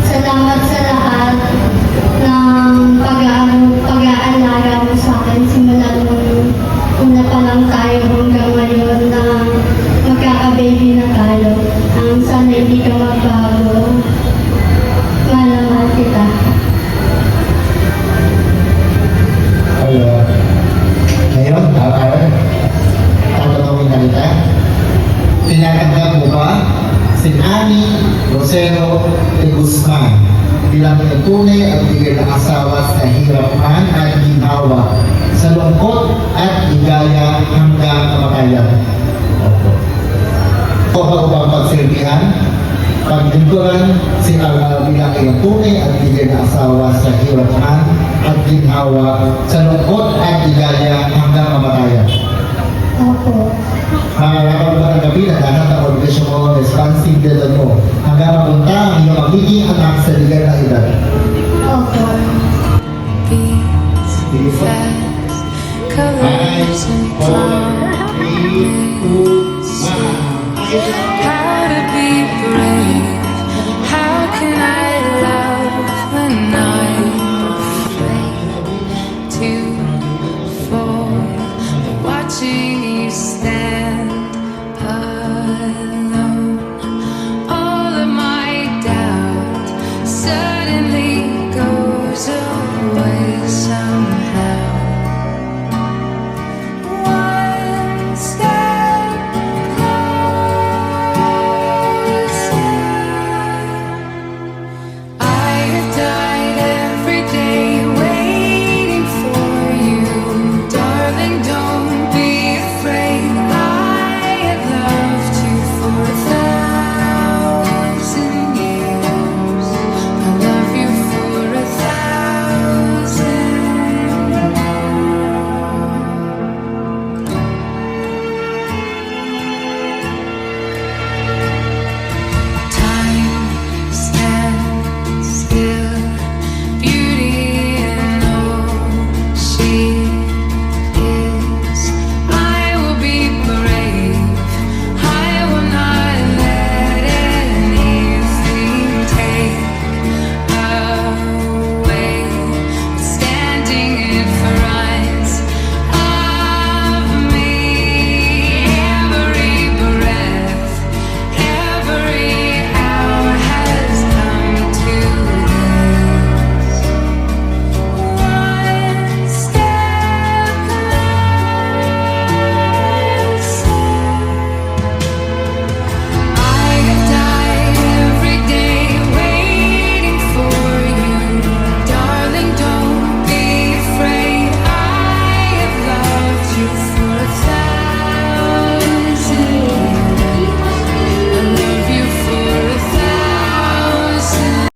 Salamat sa lahat ng pag-aalaga mo sa akin simula nung una pa lang tayo hanggang ngayon na magkaka-baby na tayo. Sana hindi ka magbago. Mahal na mahal kita. Ngayon, tatanungin na kita. Tinatanggap mo ba si Annie Rosero de Guzman bilang tunay at bigay ng asawa sa hirap man at ginhawa, sa lungkot at ligaya hanggang kamatayan? O ba upang pagsilbihan, paglingkuran si Ara bilang iyong tunay at bigay ng asawa sa hirap man at ginhawa, sa lungkot at ligaya hanggang kamatayan? Opo. Malalakad mo ng gabi na lahat ng obligasyon mo, responsibilidad mo, hanggang mapunta ang iyong magiging anak sa legal na edad. Opo. Sige po. 5, 4, 3, 2, 1. How to be brave.